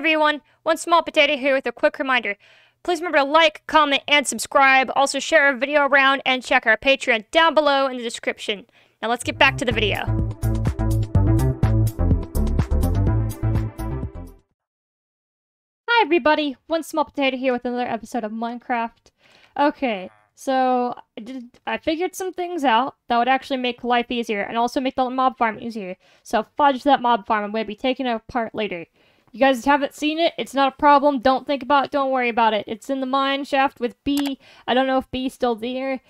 everyone, 1SmolPot8o here with a quick reminder. Please remember to like, comment, and subscribe. Also share our video around and check our Patreon down below in the description. Now let's get back to the video. Hi everybody, 1SmolPot8o here with another episode of Minecraft. Okay, so I figured some things out that would actually make life easier and also make the mob farm easier. So fudge that mob farm, I'm going to be taking it apart later. You guys haven't seen it, it's not a problem, don't think about it, don't worry about it. It's in the mine shaft with B. I don't know if B's still there.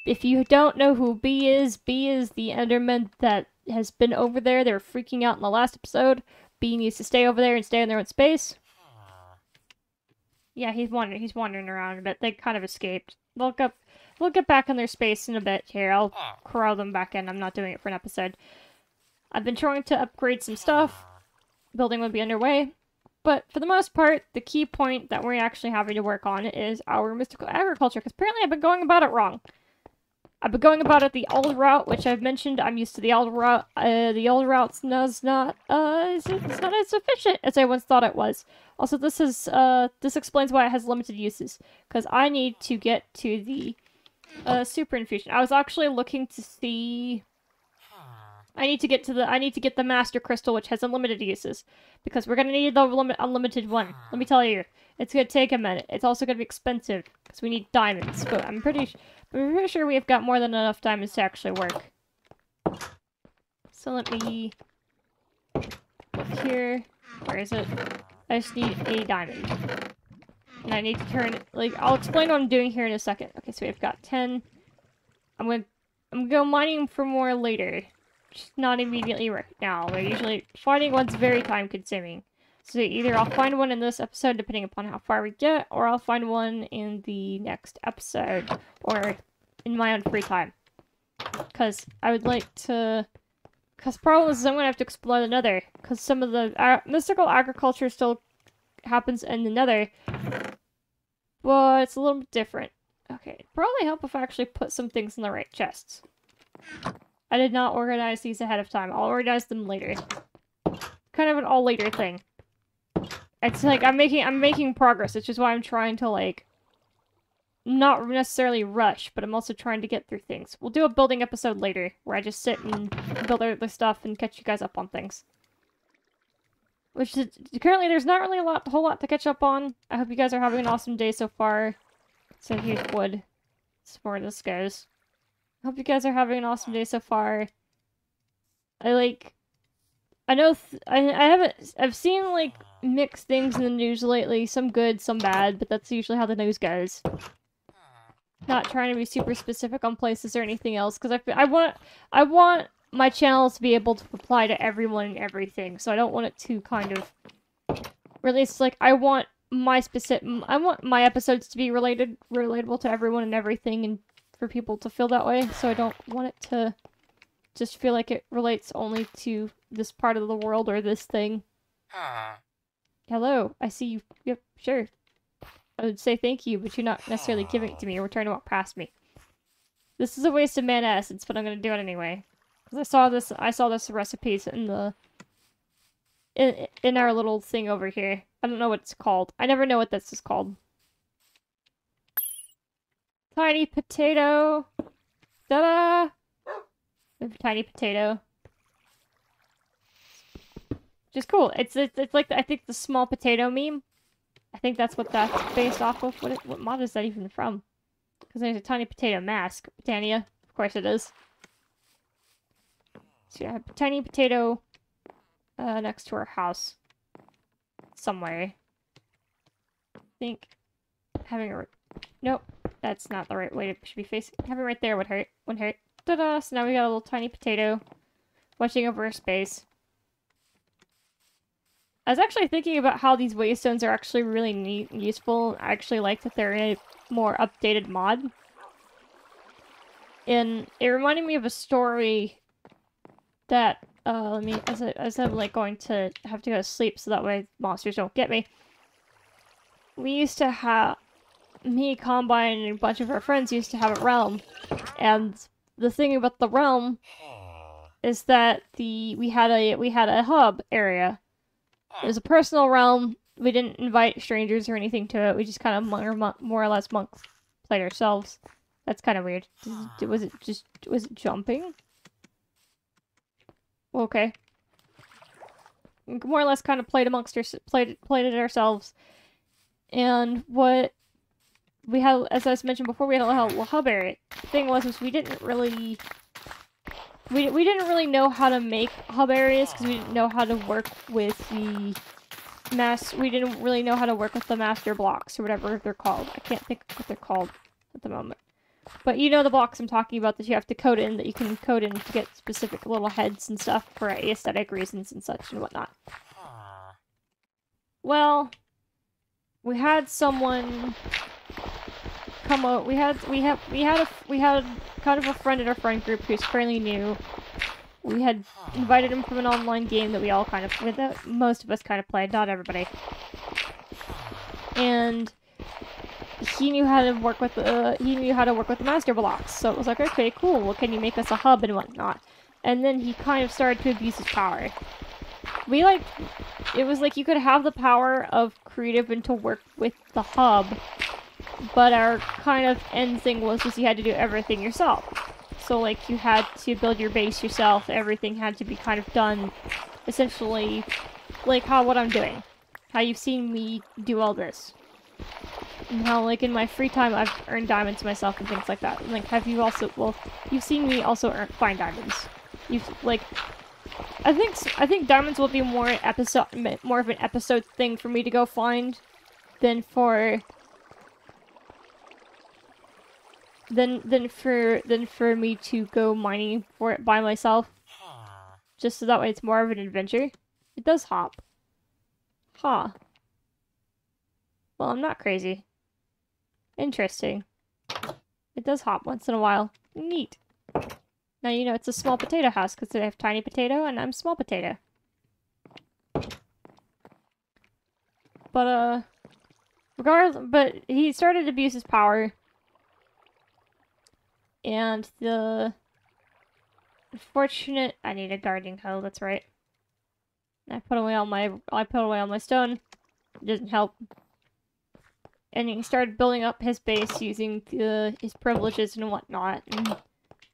If you don't know who B is the Enderman that has been over there. They were freaking out in the last episode. B needs to stay over there and stay in their own space. Yeah, he's wandering around a bit. They kind of escaped. They'll get back in their space in a bit here. I'll corral them back in. I'm not doing it for an episode. I've been trying to upgrade some stuff. Building would be underway. But for the most part, the key point that we're actually having to work on is our mystical agriculture, because apparently I've been going about it wrong. I've been going about it the old route, which I've mentioned. I'm used to the old route. The old route's it's not as efficient as I once thought it was. Also, this explains why it has limited uses, because I need to get to the super infusion. I was actually looking to see. I need to get the master crystal, which has unlimited uses, because we're gonna need the unlimited one. Let me tell you, it's gonna take a minute. It's also gonna be expensive because we need diamonds. But I'm pretty sure we've got more than enough diamonds to actually work. So let me look here. Where is it? I just need a diamond, and I need to turn it. I'll explain what I'm doing here in a second. Okay, so we've got 10. I'm gonna go mining for more later. Just not immediately right now. They're usually finding one's very time consuming. So either I'll find one in this episode depending upon how far we get, or I'll find one in the next episode, or in my own free time. Because I would like to... Because the problem is I'm going to have to explore the nether, because some of the mystical agriculture still happens in the nether, but it's a little bit different. Okay, it'd probably help if I actually put some things in the right chests. I did not organize these ahead of time. I'll organize them later. Kind of an all later thing. It's like I'm making progress, which is why I'm trying to not necessarily rush, but I'm also trying to get through things. We'll do a building episode later where I just sit and build the stuff and catch you guys up on things. Which is currently there's not really a whole lot to catch up on. I hope you guys are having an awesome day so far. So here's wood. As far as this goes. Hope you guys are having an awesome day so far. I've seen mixed things in the news lately, some good, some bad, but that's usually how the news goes. Not trying to be super specific on places or anything else, because I want my channel to be able to apply to everyone and everything, so I don't want it to kind of release I want my episodes to be relatable to everyone and everything, and for people to feel that way, so I don't want it to just feel like it relates only to this part of the world or this thing. Hello, I see you. Yep, sure. I would say thank you, but you're not necessarily giving it to me. You're trying to walk past me. This is a waste of mana essence, but I'm gonna do it anyway. Because I saw this recipes in our little thing over here. I don't know what it's called. I never know what this is called. Tiny potato. Ta-da! Tiny potato. Which is cool. It's like I think the small potato meme. I think that's what that's based off of. What mod is that even from? Because there's a tiny potato mask. Britannia. Of course it is. So I have a tiny potato next to our house. Somewhere. I think having a... Nope. That's not the right way it should be facing. Having it right there would hurt. Wouldn't hurt. Ta-da! So now we got a little tiny potato watching over our space. I was actually thinking about how these waystones are actually really neat and useful. I actually like that they're in a more updated mod. And it reminded me of a story that, as I'm going to have to go to sleep so that way monsters don't get me. We used to have... Me, Combine, and a bunch of our friends used to have a realm, and the thing about the realm is that we had a hub area It was a personal realm. We didn't invite strangers or anything to it. We just kind of more or less monks played ourselves. That's kind of weird. Was it jumping? Okay. More or less kind of played it ourselves. And what we had, as I mentioned before, we had a little hub area. The thing was we didn't really know how to make hub areas because we didn't know how to work with the we didn't really know how to work with the master blocks or whatever they're called. I can't think of what they're called at the moment. But you know the blocks I'm talking about that you have to code in, that you can code in to get specific little heads and stuff for aesthetic reasons and such and whatnot. Well, we had someone come out. We had kind of a friend in our friend group who's fairly new. We had invited him from an online game that we all kind of, most of us kind of played, not everybody. And he knew how to work with the master blocks. So it was like, okay, cool. Well, can you make us a hub and whatnot? And then he kind of started to abuse his power. It was like you could have the power of creative and to work with the hub, but our kind of end thing was you had to do everything yourself. So, like, you had to build your base yourself. Everything had to be kind of done, essentially, like what I'm doing. How you've seen me do all this. And how, like, in my free time, I've earned diamonds myself and things like that. And, like, you've seen me also find diamonds. I think diamonds will be more of an episode thing for me to go find than for me to go mining for it by myself. Just so that way it's more of an adventure. It does hop. Huh. Well, I'm not crazy. Interesting. It does hop once in a while. Neat. Now you know it's a small potato house because I have tiny potato and I'm small potato. But but he started to abuse his power. And the unfortunate, I need a gardening hoe, that's right. I put away all my stone. It doesn't help. And he started building up his base using his privileges and whatnot. And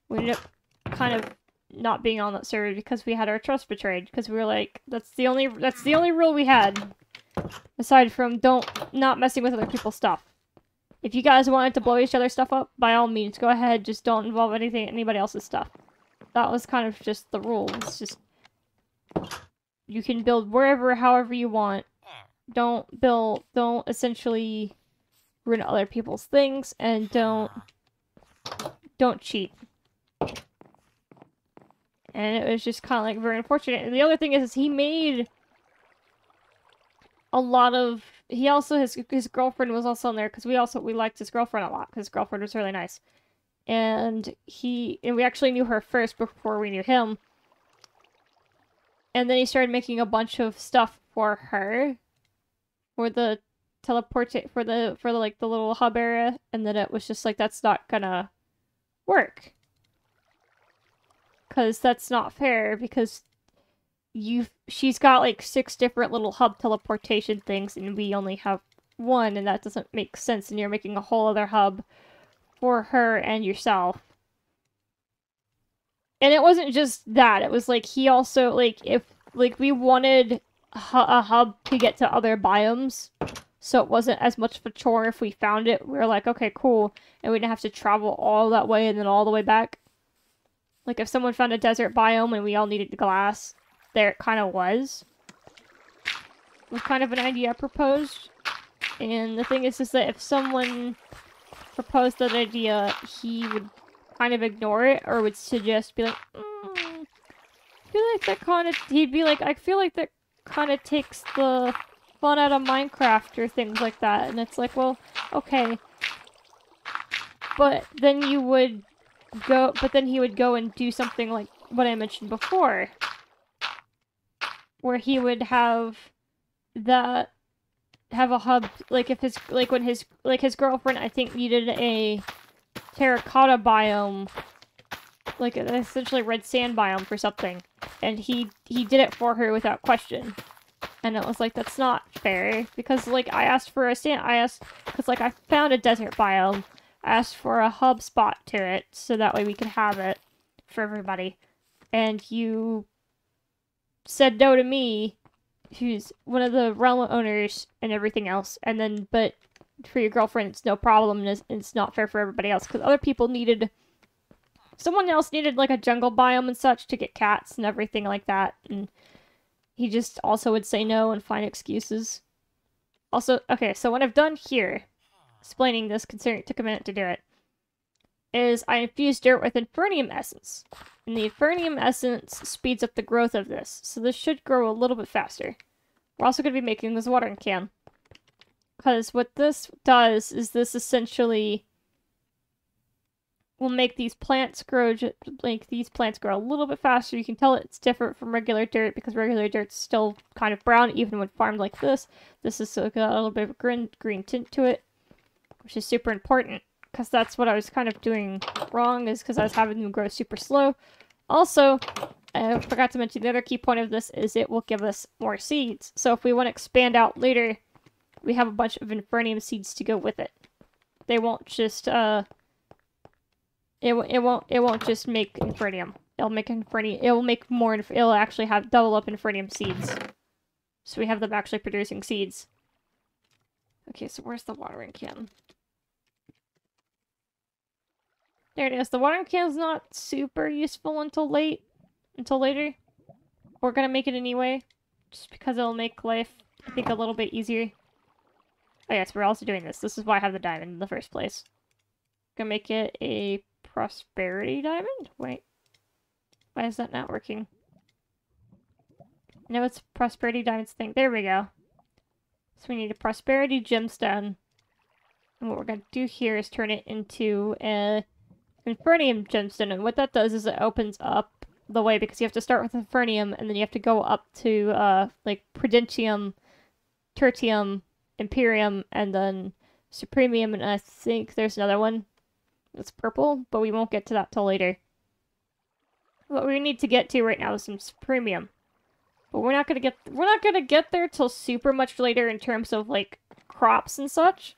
we ended up kind of not being on that server because we had our trust betrayed. Because we were like, that's the only rule we had. Aside from not messing with other people's stuff. If you guys wanted to blow each other's stuff up, by all means, go ahead. Just don't involve anybody else's stuff. That was kind of just the rule. It's just you can build wherever, however you want. Don't essentially ruin other people's things, and don't cheat. And it was just kind of like very unfortunate. And the other thing is he made a lot of. He also his girlfriend was also in there because we liked his girlfriend a lot because his girlfriend was really nice, and we actually knew her first before we knew him. And then he started making a bunch of stuff for her, for the little hub area, and then it was just like that's not gonna work because that's not fair because. She's got like 6 different little hub teleportation things and we only have 1 and that doesn't make sense and you're making a whole other hub for her and yourself. And it wasn't just that, it was like he also we wanted a hub to get to other biomes so it wasn't as much of a chore if we found it. We were like, okay, cool, and we didn't have to travel all that way and then all the way back. Like if someone found a desert biome and we all needed glass, there it kind of was. It was kind of an idea I proposed. And the thing is that if someone proposed that idea, he would kind of ignore it or would suggest, be like, I feel like that kind of, he'd be like, I feel like that kind of takes the fun out of Minecraft or things like that. And it's like, well, okay. But then he would go and do something like what I mentioned before. Where he would have a hub, like if his girlfriend I think needed a terracotta biome, like an essentially red sand biome for something, and he did it for her without question. And it was like, that's not fair, because, like, I asked for a because, like, I found a desert biome. I asked for a hub spot to it, so that way we could have it for everybody. And you said no to me, who's one of the realm owners and everything else, and then, but for your girlfriend, it's no problem, and it's not fair for everybody else, because other people needed, someone else needed, like, a jungle biome and such to get cats and everything like that, and he just also would say no and find excuses. Also, okay, so what I've done here, explaining this, considering it took a minute to do it, is I infused dirt with Infernium Essence. And the Infernium Essence speeds up the growth of this, so this should grow a little bit faster. We're also going to be making this watering can. Because what this does is this essentially will make these plants grow a little bit faster. You can tell it's different from regular dirt because regular dirt's still kind of brown even when farmed like this. This has got a little bit of a green tint to it, which is super important because that's what I was kind of doing wrong, is because I was having them grow super slow. Also, I forgot to mention the other key point of this is it will give us more seeds. So if we want to expand out later, we have a bunch of Infernium seeds to go with it. They won't just it won't just make Infernium. It'll make Infernium. It will make more. It'll actually have double up Infernium seeds. So we have them actually producing seeds. Okay, so where's the watering can? There it is. The watering can's not super useful until later. We're gonna make it anyway, just because it'll make life, I think, a little bit easier. Oh yes, we're also doing this. This is why I have the diamond in the first place. Gonna make it a prosperity diamond? Wait. Why is that not working? No, it's prosperity diamonds thing. There we go. So we need a prosperity gemstone. And what we're gonna do here is turn it into a Infernium gemstone. And what that does is it opens up the way, because you have to start with Infernium and then you have to go up to like Prudentium, Tertium, Imperium, and then Supremium, and I think there's another one that's purple, but we won't get to that till later. What we need to get to right now is some Supremium. But we're not gonna get there till super much later in terms of like crops and such.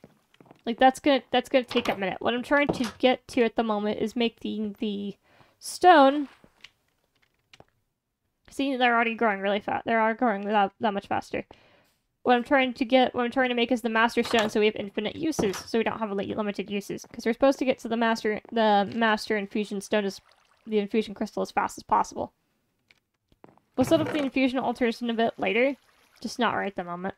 Like that's gonna take a minute. What I'm trying to get to at the moment is making the stone. See, they're already growing really fast. They are growing that much faster. What I'm trying to make is the master stone, so we have infinite uses, so we don't have limited uses. Because we're supposed to get to the master infusion stone, the infusion crystal, as fast as possible. We'll set up the infusion altars in a bit later, just not right at the moment.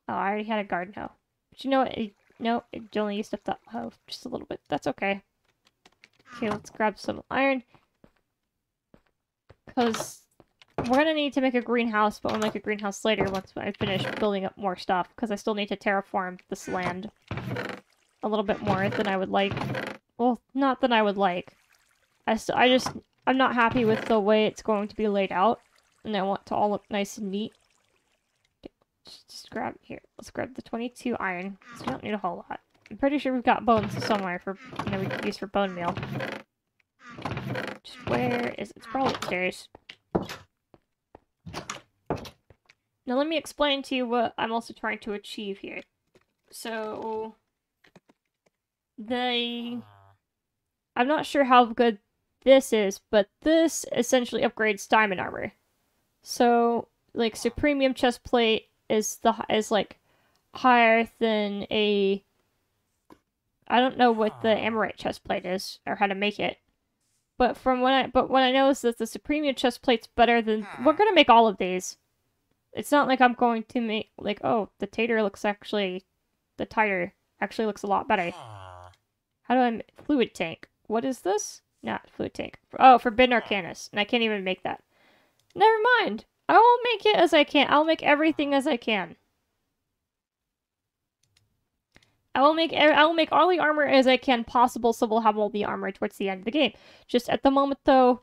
Oh, I already had a garden hoe. But you know what? No, it only used up the hoe just a little bit. That's okay. Okay, let's grab some iron. Because we're gonna need to make a greenhouse, but we'll make a greenhouse later once I finish building up more stuff, because I still need to terraform this land a little bit more than I would like. Well, not than I would like. I'm not happy with the way it's going to be laid out, and I want to all look nice and neat. Okay, just grab here. Let's grab the 22 iron, so we don't need a whole lot. I'm pretty sure we've got bones somewhere for, we could use for bone meal. Just where is it? It's probably upstairs. Now let me explain to you what I'm also trying to achieve here. So, I'm not sure how good this is, but this essentially upgrades diamond armor. So, like, Supremium chestplate is like higher than a, I don't know what the Amorite chestplate is or how to make it. But what I know is that the Supremium chestplate's better than, we're gonna make all of these. It's not like I'm going to make, like, oh, the titer looks actually, the titer actually looks a lot better. How do I make fluid tank? What is this? Not fluid tank. Oh, Forbidden Arcanus. And I can't even make that. Never mind. I will make it as I can. I'll make everything as I can. I will make all the armor as I can possible, so we'll have all the armor towards the end of the game. Just at the moment, though,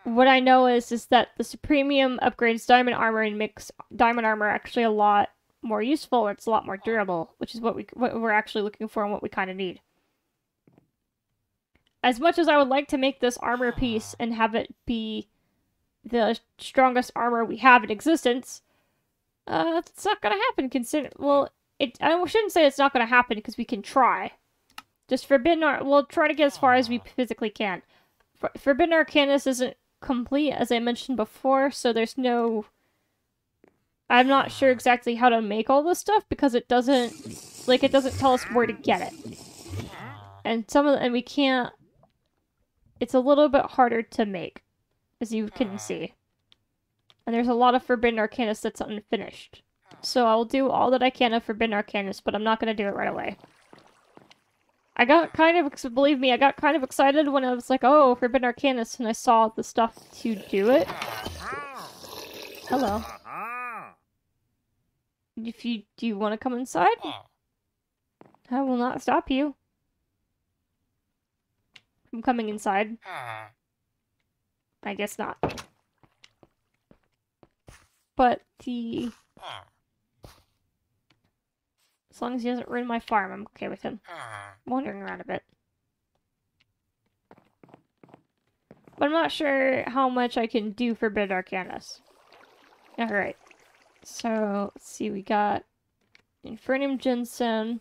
what I know is that the Supremium upgrades diamond armor and makes diamond armor actually a lot more useful. It's a lot more durable, which is what we're actually looking for and what we kind of need. As much as I would like to make this armor piece and have it be the strongest armor we have in existence, It's not gonna happen, consider- well, I shouldn't say it's not gonna happen, because we can try. Just Forbidden we'll try to get as far as we physically can. Forbidden Arcanus isn't complete, as I mentioned before, so there's no... I'm not sure exactly how to make all this stuff, because it doesn't... Like, it doesn't tell us where to get it. And and we can't... It's a little bit harder to make, as you can see. And there's a lot of Forbidden Arcanus that's unfinished. So I'll do all that I can of Forbidden Arcanus, but I'm not going to do it right away. I got kind of, believe me, I got kind of excited when I was like, oh, Forbidden Arcanus, and I saw the stuff to do it. Hello. Do you want to come inside? I will not stop you from coming inside. I guess not. But as long as he doesn't ruin my farm, I'm okay with him wandering around a bit. But I'm not sure how much I can do for Forbidden Arcanus. Alright. So, let's see, we got Infernium Ginseng.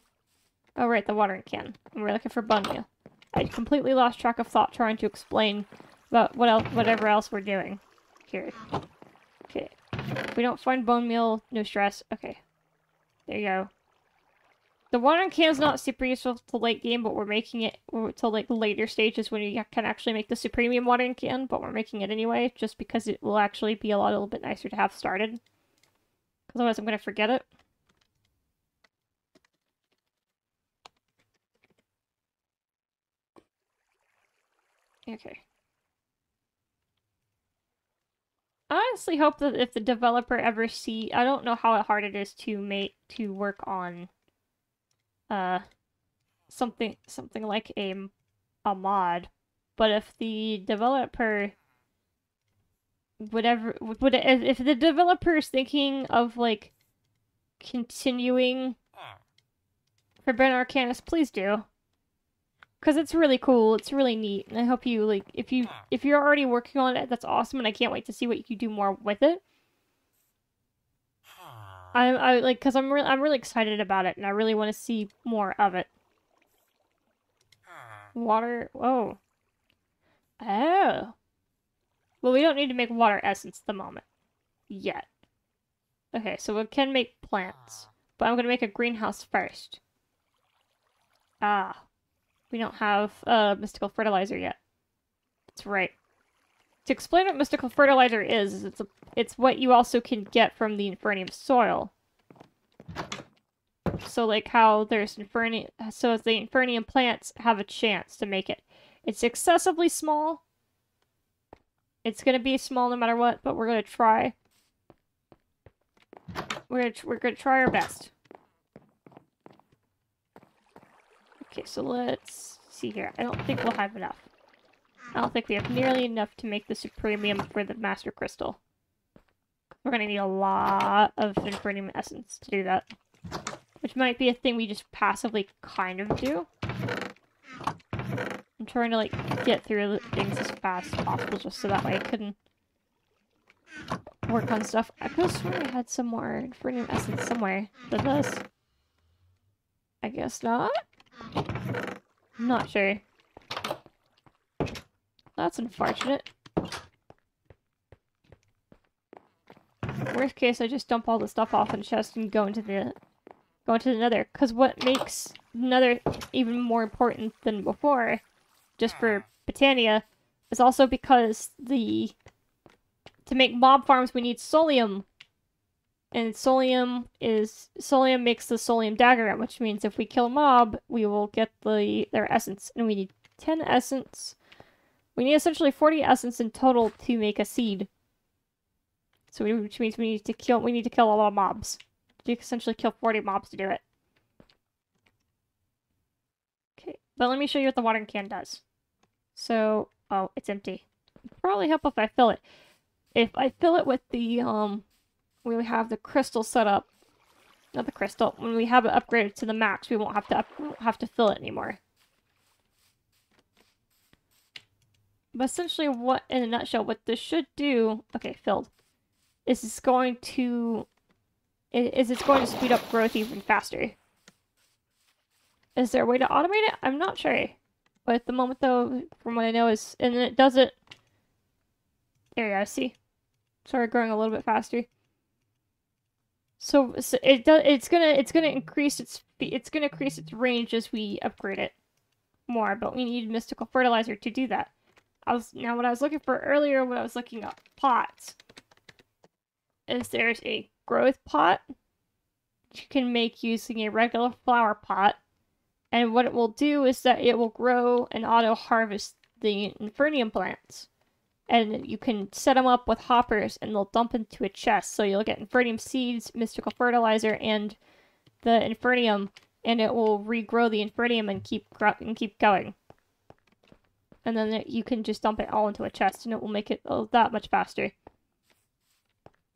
Oh, right, the watering can. And we're looking for bone meal. I completely lost track of thought trying to explain about whatever else we're doing. Here. Okay. If we don't find bone meal, no stress. Okay. There you go. The watering can is not super useful to late game, but we're making it to like later stages when you can actually make the Supremium watering can, but we're making it anyway, just because it will actually be a little bit nicer to have started. Because otherwise I'm going to forget it. Okay. I honestly hope that if the developer ever I don't know how hard it is to work on something like a mod, but if the developer if the developer is thinking of like continuing Forbidden Arcanus, please do. Because it's really cool, it's really neat, and I hope you, like, if you're already working on it, that's awesome, and I can't wait to see what you do more with it. Because I'm really excited about it, and I really want to see more of it. Water, oh. Oh. Well, we don't need to make water essence at the moment. Yet. Okay, so we can make plants, but I'm gonna make a greenhouse first. Ah. We don't have mystical fertilizer yet. That's right. To explain what mystical fertilizer is it's what you also can get from the Infernium soil. So like how there's Infernium, so the Infernium plants have a chance to make it. It's excessively small. It's gonna be small no matter what, but we're gonna try. We're gonna try our best. Okay, so let's see here. I don't think we'll have enough. I don't think we have nearly enough to make the Supremium for the Master Crystal. We're gonna need a lot of Infernium Essence to do that. Which might be a thing we just passively kind of do. I'm trying to, like, get through things as fast as possible just so that way I can work on stuff. I could have sworn I had some more Infernium Essence somewhere than this. I guess not? I'm not sure. That's unfortunate. Worst case, I just dump all the stuff off in the chest and go into the nether. Because what makes nether even more important than before, just for Botania, is also because to make mob farms we need Solium. And Solium makes the Solium dagger, which means if we kill a mob, we will get their essence. And we need 10 essence. We need essentially 40 essence in total to make a seed. So which means we need to kill a lot of mobs. You can essentially kill 40 mobs to do it. Okay, but let me show you what the watering can does. So, oh, it's empty. It'd probably help if I fill it. If I fill it with the we have the crystal set up. Not the crystal. When we have it upgraded to the max, we won't have to fill it anymore. But essentially, in a nutshell, what this should do, okay, filled, is it's going to is it's going to speed up growth even faster. Is there a way to automate it? I'm not sure. But at the moment, though, from what I know is... And it doesn't... There you go, see? Started growing a little bit faster. So it does. It's gonna increase its range as we upgrade it more. But we need mystical fertilizer to do that. Now what I was looking for earlier when I was looking up pots is there's a growth pot you can make using a regular flower pot, and what it will do is that it will grow and auto harvest the Infernium plants. And you can set them up with hoppers, and they'll dump into a chest. So you'll get Infernium seeds, mystical fertilizer, and the Infernium, and it will regrow the Infernium and keep going. And then you can just dump it all into a chest, and it will make it that much faster.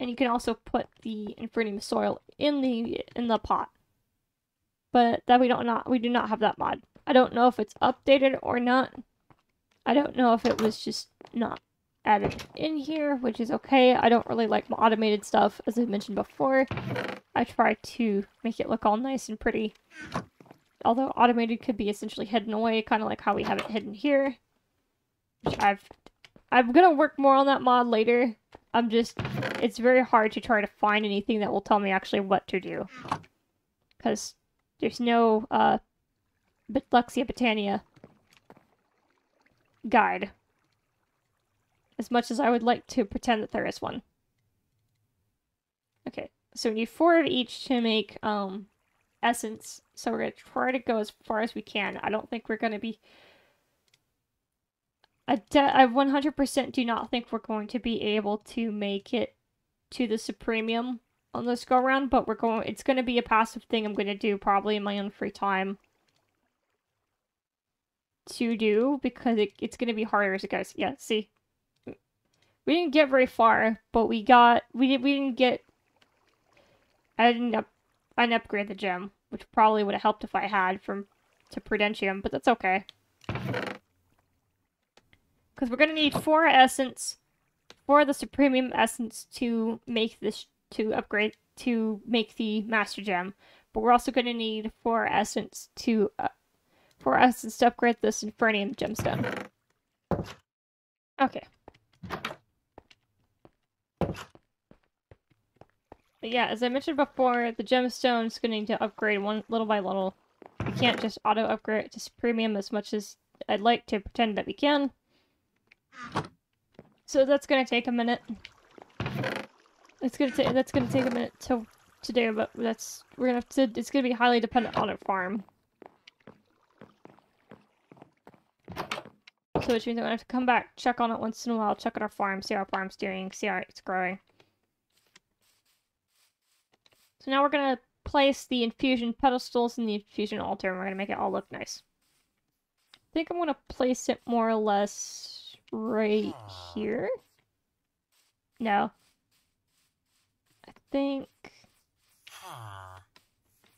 And you can also put the Infernium soil in the pot. But that we do not have that mod. I don't know if it's updated or not. I don't know if it was just not added in here, which is okay. I don't really like automated stuff, as I mentioned before. I try to make it look all nice and pretty. Although automated could be essentially hidden away, kind of like how we have it hidden here. Which I'm gonna work more on that mod later. It's very hard to try to find anything that will tell me actually what to do. Because there's no, Lexia Botania guide. As much as I would like to pretend that there is one. Okay, so we need 4 of each to make, essence. So we're going to try to go as far as we can. I don't think we're going to be... I 100% do not think we're going to be able to make it to the Supremium on this go-around, but it's going to be a passive thing I'm going to do probably in my own free time to do, because it's going to be harder as it goes. Yeah, see? We didn't get very far, but we didn't get... I didn't upgrade the gem, which probably would have helped if I had to Prudentium, but that's okay. Because we're going to need 4 essence for the Supremium essence to make this, to upgrade, to make the Master Gem. But we're also going to need 4 essence to upgrade this Infernium gemstone. Okay. But yeah, as I mentioned before, the gemstone is going to upgrade little by little. We can't just auto-upgrade it to Supremium as much as I'd like to pretend that we can. So that's going to take a minute. That's going to take a minute to do, but it's going to be highly dependent on a farm. So which means I'm going to have to come back, check on it once in a while, check on our farm, see how our farm's doing, see how it's growing. So now we're going to place the infusion pedestals in the infusion altar, and we're going to make it all look nice. I think I'm going to place it more or less right here. No. I think...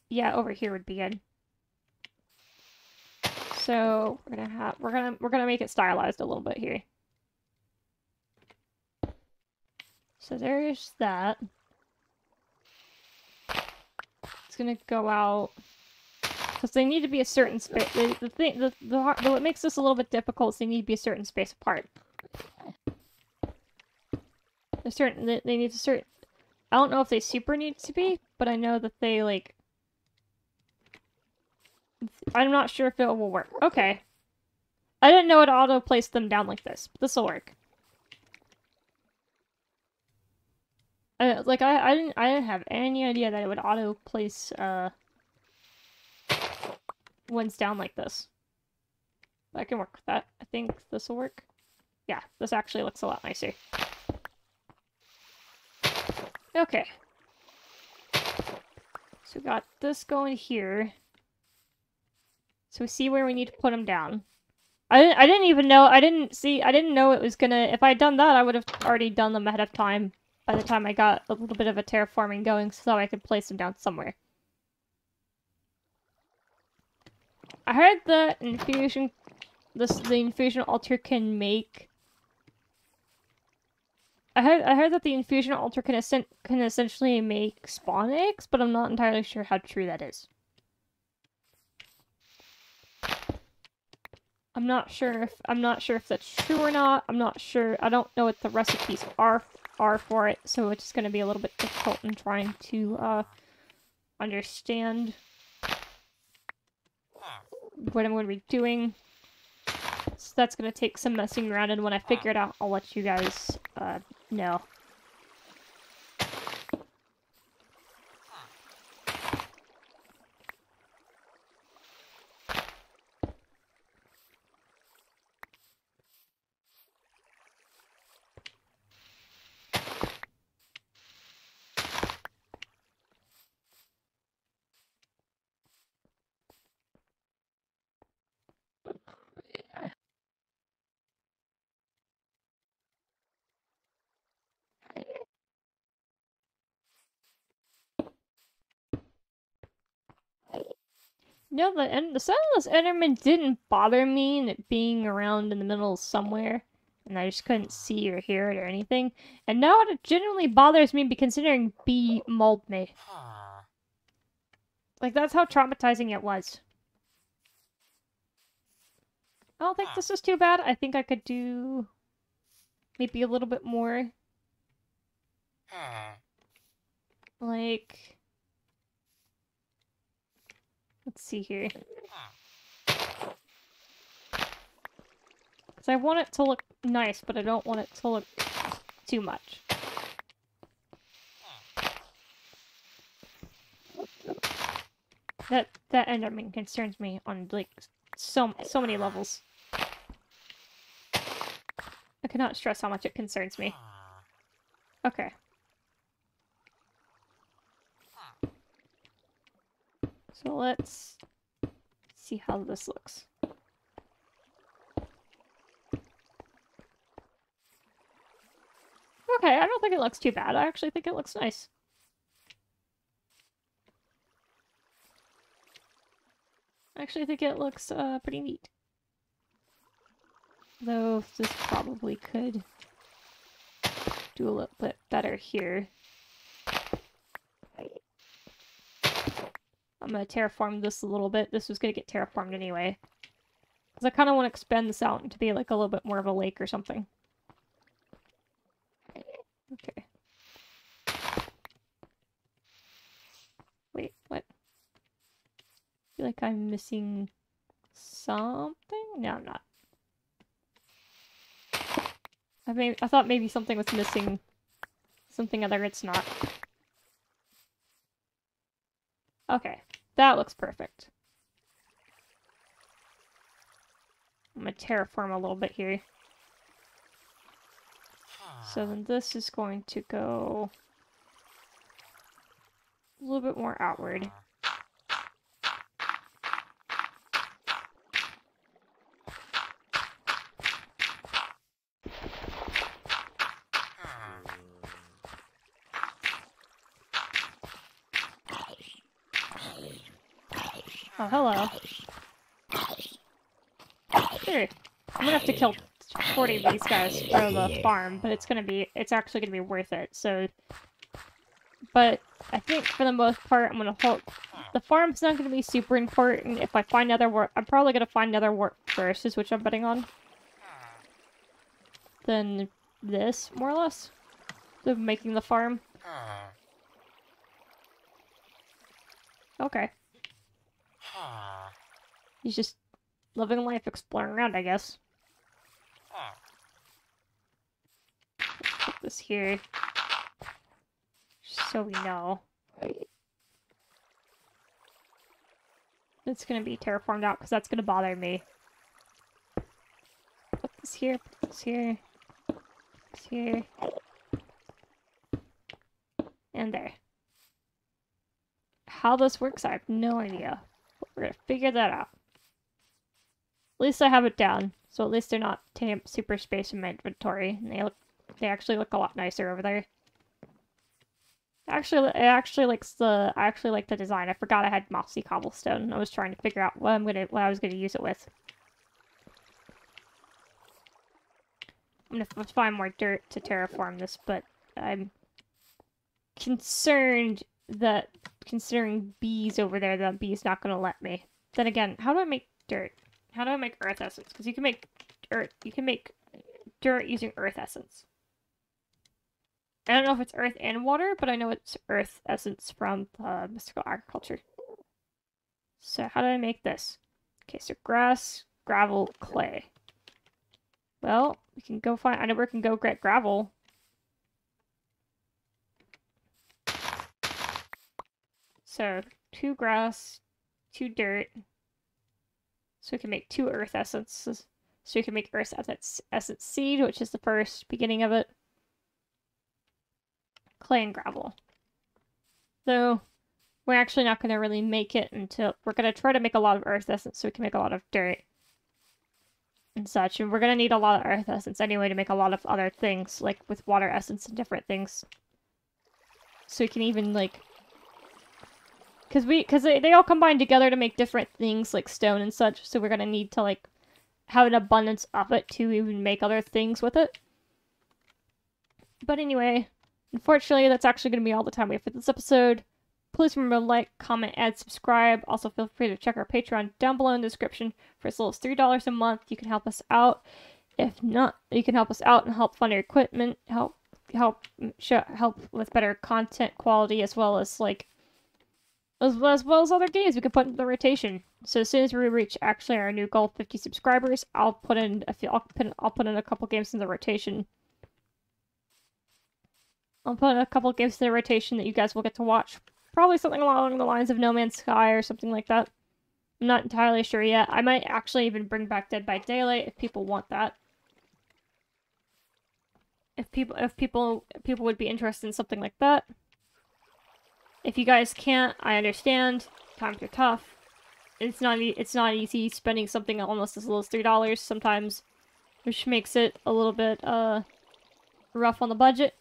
yeah, over here would be good. So we're gonna make it stylized a little bit here. So there's that. It's gonna go out because they need to be a certain space. What makes this a little bit difficult is they need to be a certain space apart. They need a certain. I don't know if they super need to be, but I know that they like. I'm not sure if it will work. Okay. I didn't know it auto-placed them down like this, but this'll work. I didn't have any idea that it would auto-place, ones down like this. But I can work with that. I think this'll work. Yeah, this actually looks a lot nicer. Okay. So we got this going here. So we see where we need to put them down. I didn't even know, I didn't know it was gonna, if I'd done that, I would have already done them ahead of time by the time I got a little bit of a terraforming going so I could place them down somewhere. I heard the infusion altar can make I heard that the infusion altar can essentially make spawn eggs, but I'm not entirely sure how true that is. I'm not sure if that's true or not. I'm not sure. I don't know what the recipes are for it, so it's going to be a little bit difficult in trying to understand what I'm going to be doing. So that's going to take some messing around, and when I figure it out, I'll let you guys know. No, the Sunless Enderman didn't bother me and it being around in the middle somewhere, and I just couldn't see or hear it or anything. And now it genuinely bothers me considering B mauled me. Like, that's how traumatizing it was. I don't think this is too bad. I think I could do maybe a little bit more. Like, let's see here. Because I want it to look nice, but I don't want it to look too much. That Enderman concerns me on, like, so many levels. I cannot stress how much it concerns me. Okay. So let's see how this looks. Okay, I don't think it looks too bad. I actually think it looks nice. I actually think it looks pretty neat. Though this probably could do a little bit better here. I'm gonna terraform this a little bit. This was gonna get terraformed anyway. Because I kind of want to expand this out to be like a little bit more of a lake or something. Okay. Wait, what? I feel like I'm missing something? No, I'm not. I thought maybe something was missing. Something other it's not. Okay, that looks perfect. I'm gonna terraform a little bit here. So then this is going to go a little bit more outward. Oh, hello. Here. I'm gonna have to kill 40 of these guys for the farm, but it's actually gonna be worth it, so... But I think for the most part, I'm gonna hold... The farm's not gonna be super important. If I find other work, I'm probably gonna find other work first, is which I'm betting on. Then this, more or less. The making the farm. Okay. He's just living life, exploring around, I guess. Let's put this here. Just so we know. It's gonna be terraformed out, because that's gonna bother me. Put this here, put this here. Put this here. And there. How this works, I have no idea. But we're gonna figure that out. At least I have it down, so at least they're not taking up super space in my inventory. And they actually look a lot nicer over there. I actually like the design. I forgot I had mossy cobblestone. I was trying to figure out what I was gonna use it with. gonna find more dirt to terraform this, but I'm concerned that considering bees over there, that bee's not gonna let me. Then again, how do I make dirt? How do I make earth essence? Because you can make dirt using earth essence. I don't know if it's earth and water, but I know it's earth essence from mystical agriculture. So how do I make this? Okay, so grass, gravel, clay. Well, we can go find... I know we can go get gravel. So, 2 grass, 2 dirt. So we can make 2 earth essences. So we can make earth essence seed, which is the first beginning of it. Clay and gravel. Though, we're actually not going to really make it until... We're going to try to make a lot of earth essence so we can make a lot of dirt. And such. And we're going to need a lot of earth essence anyway to make a lot of other things, like with water essence and different things. So we can even, like... Because they all combine together to make different things, like stone and such, so we're going to need to, like, have an abundance of it to even make other things with it. But anyway, unfortunately, that's actually going to be all the time we have for this episode. Please remember to like, comment, and subscribe. Also, feel free to check our Patreon down below in the description. For as little as $3 a month, you can help us out. If not, you can help us out and help fund our equipment, help with better content quality, as well as, like, as well as other games we can put in the rotation. So as soon as we reach actually our new goal of 50 subscribers, I'll put in a couple games in the rotation. I'll put in a couple games in the rotation that you guys will get to watch. Probably something along the lines of No Man's Sky or something like that. I'm not entirely sure yet. I might actually even bring back Dead by Daylight if people want that. If people would be interested in something like that. If you guys can't, I understand. Times are tough. It's not easy spending something almost as little as $3 sometimes, which makes it a little bit rough on the budget.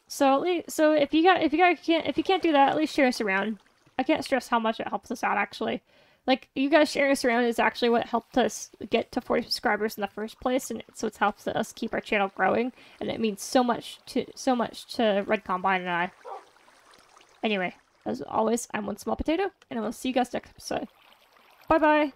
So if you can't do that, at least share us around. I can't stress how much it helps us out, actually. Like, you guys sharing us around is actually what helped us get to 40 subscribers in the first place, and so it helps us keep our channel growing, and it means so much to Red Combine and I. Anyway, as always, I'm 1SmolPot8o, and I will see you guys next episode. Bye bye!